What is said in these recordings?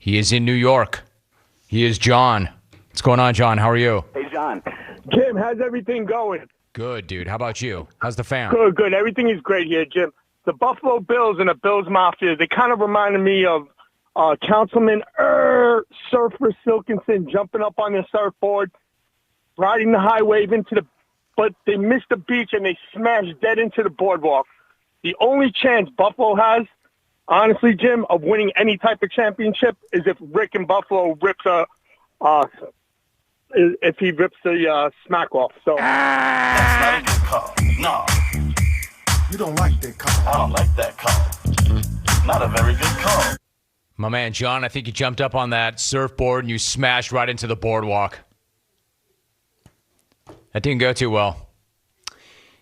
He is in New York. He is John. What's going on, John? How are you? Hey, John. Jim, how's everything going? Good, dude. How about you? How's the fam? Good. Everything is great here, Jim. The Buffalo Bills and the Bills Mafia, they kind of reminded me of Councilman Surfer Silkinson jumping up on the surfboard, riding the high wave but they missed the beach and they smashed dead into the boardwalk. The only chance Buffalo has, honestly, Jim, of winning any type of championship is if Rick in Buffalo rips the Smackoff. So that's not a good call. No. You don't like that call. I don't like that call. Not a very good call. My man, John, I think you jumped up on that surfboard and you smashed right into the boardwalk. That didn't go too well.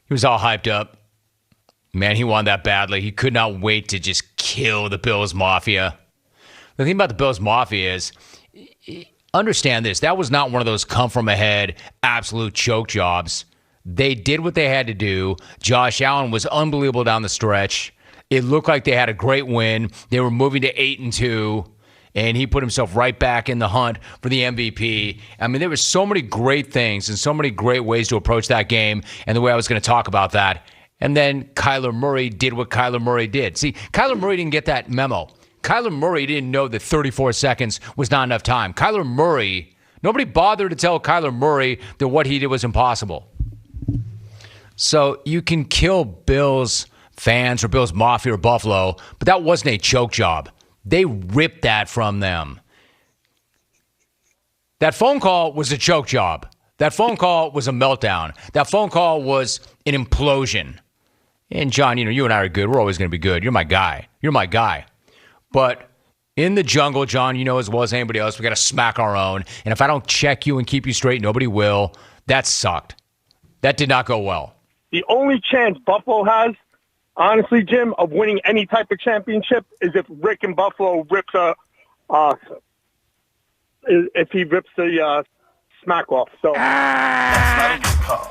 He was all hyped up. Man, he wanted that badly. He could not wait to just kill the Bills Mafia. The thing about the Bills Mafia is, understand this, that was not one of those come-from-ahead absolute choke jobs. They did what they had to do. Josh Allen was unbelievable down the stretch. It looked like they had a great win. They were moving to 8-2, and he put himself right back in the hunt for the MVP. I mean, there were so many great things and so many great ways to approach that game, and the way I was going to talk about that. And then Kyler Murray did what Kyler Murray did. See, Kyler Murray didn't get that memo. Kyler Murray didn't know that 34 seconds was not enough time. Kyler Murray, nobody bothered to tell Kyler Murray that what he did was impossible. So you can kill Bills fans or Bills Mafia or Buffalo, but that wasn't a choke job. They ripped that from them. That phone call was a choke job. That phone call was a meltdown. That phone call was an implosion. And John, you and I are good. We're always going to be good. You're my guy. You're my guy. But in the jungle, John, you know as well as anybody else, we got to smack our own. And if I don't check you and keep you straight, nobody will. That sucked. That did not go well. the only chance Buffalo has, honestly, Jim, of winning any type of championship is if Rick in Buffalo rips the Smackoff. So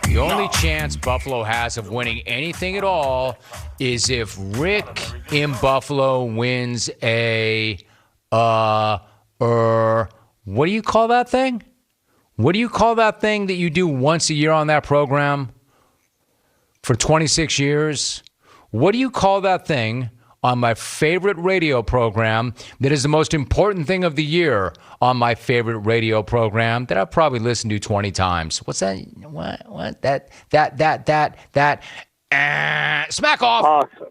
the only chance Buffalo has of winning anything at all is if Rick in Buffalo wins a what do you call that thing? What do you call that thing that you do once a year on that program for 26 years? What do you call that thing on my favorite radio program that is the most important thing of the year on my favorite radio program that I've probably listened to 20 times? What's that? What? That. Smackoff. Awesome.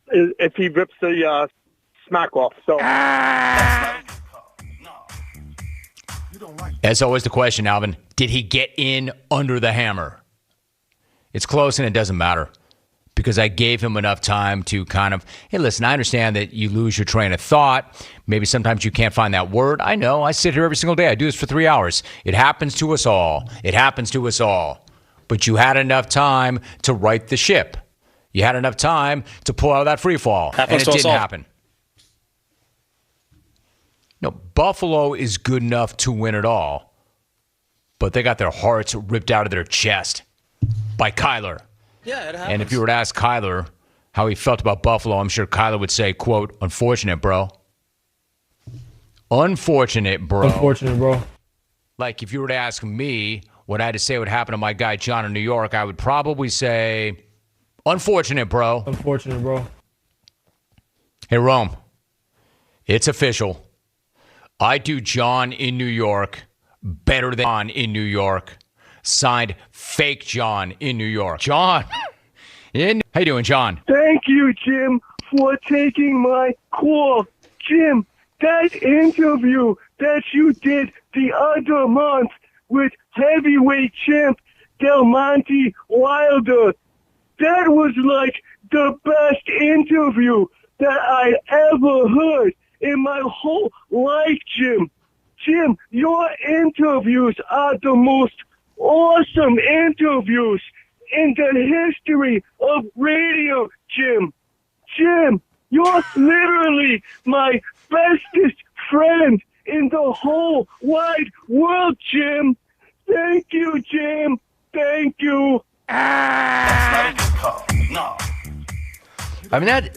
If he rips the Smackoff. So. As always, the question, Alvin, did he get in under the hammer? It's close and it doesn't matter because I gave him enough time to kind of, hey, listen, I understand that you lose your train of thought. Maybe sometimes you can't find that word. I know. I sit here every single day. I do this for 3 hours. It happens to us all. It happens to us all. But you had enough time to right the ship. You had enough time to pull out of that free fall. And it didn't happen. No, Buffalo is good enough to win it all, but they got their hearts ripped out of their chest by Kyler. Yeah, it happens. And if you were to ask Kyler how he felt about Buffalo, I'm sure Kyler would say, quote, unfortunate, bro. Unfortunate, bro. Unfortunate, bro. Like, if you were to ask me what I had to say would happen to my guy John in New York, I would probably say, unfortunate, bro. Unfortunate, bro. Hey, Rome, it's official. I do John in New York better than John in New York. Signed, fake John in New York. John, how you doing, John? Thank you, Jim, for taking my call. Jim, that interview that you did the other month with heavyweight champ Del Monte Wilder, that was like the best interview that I ever heard in my whole life, Jim. Jim, your interviews are the most awesome interviews in the history of radio, Jim. Jim, you're literally my bestest friend in the whole wide world, Jim. Thank you, Jim. Thank you. That's not a good call. No. I mean,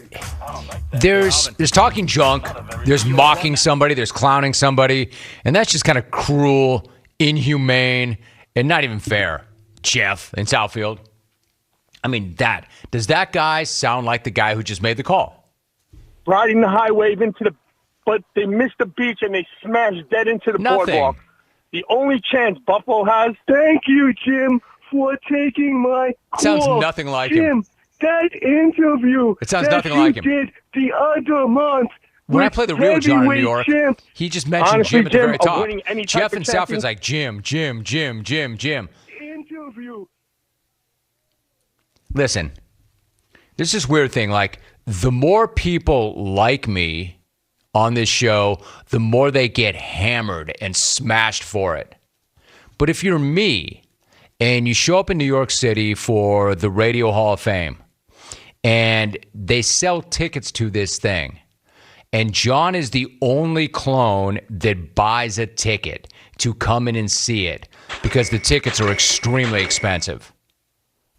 there's talking junk, there's mocking somebody, there's clowning somebody, and that's just kind of cruel, inhumane, and not even fair. Jeff in Southfield. I mean, does that guy sound like the guy who just made the call? Riding the highway but they missed the beach and they smashed dead into the boardwalk. The only chance Buffalo has. Thank you, Jim, for taking my call. Sounds nothing like Jim, him. That interview. It sounds nothing like him. Did the other month. When I play the real John in New York, Jim, he just mentioned honestly, Jim at the very top. Jeff Jeff in Southfield's like Jim. Interview. Listen, there's this weird thing. Like, the more people like me on this show, the more they get hammered and smashed for it. But if you're me and you show up in New York City for the Radio Hall of Fame and they sell tickets to this thing, and John is the only clone that buys a ticket to come in and see it because the tickets are extremely expensive,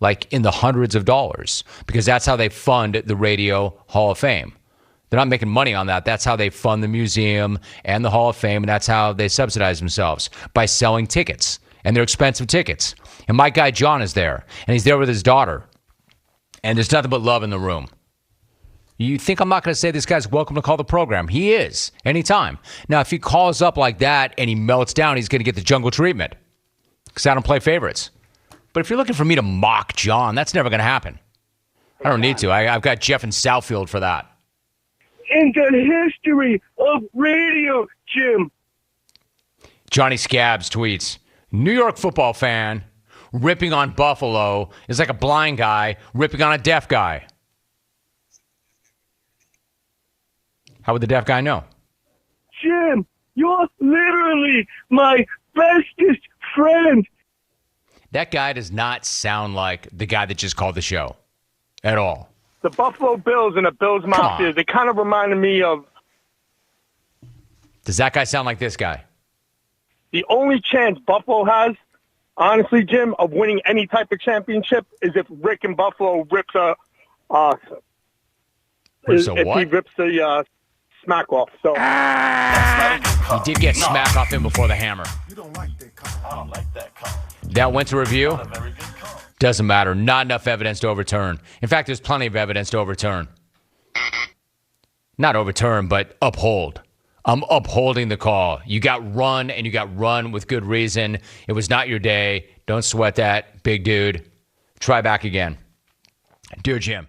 like in the hundreds of dollars, because that's how they fund the Radio Hall of Fame. They're not making money on that. That's how they fund the museum and the Hall of Fame, and that's how they subsidize themselves, by selling tickets. And they're expensive tickets. And my guy John is there, and he's there with his daughter. And there's nothing but love in the room. You think I'm not going to say this guy's welcome to call the program? He is, anytime. Now, if he calls up like that and he melts down, he's going to get the jungle treatment, because I don't play favorites. But if you're looking for me to mock John, that's never going to happen. I don't need to. I've got Jeff in Southfield for that. In the history of radio, Jim. Johnny Scabs tweets, New York football fan ripping on Buffalo is like a blind guy ripping on a deaf guy. How would the deaf guy know? Jim, you're literally my bestest friend. That guy does not sound like the guy that just called the show at all. The Buffalo Bills and the Bills Mafia, they kind of reminded me of... Does that guy sound like this guy? The only chance Buffalo has, honestly, Jim, of winning any type of championship is if Rick in Buffalo rips a... Rips a if what? he rips the Smackoff. So He did get Smackoff in before the hammer. You don't like that call. I don't like that call. That went to review. Not a very good call. Doesn't matter. Not enough evidence to overturn. In fact, there's plenty of evidence to overturn. Not overturn, but uphold. I'm upholding the call. You got run, and you got run with good reason. It was not your day. Don't sweat that, big dude. Try back again. Dear Jim.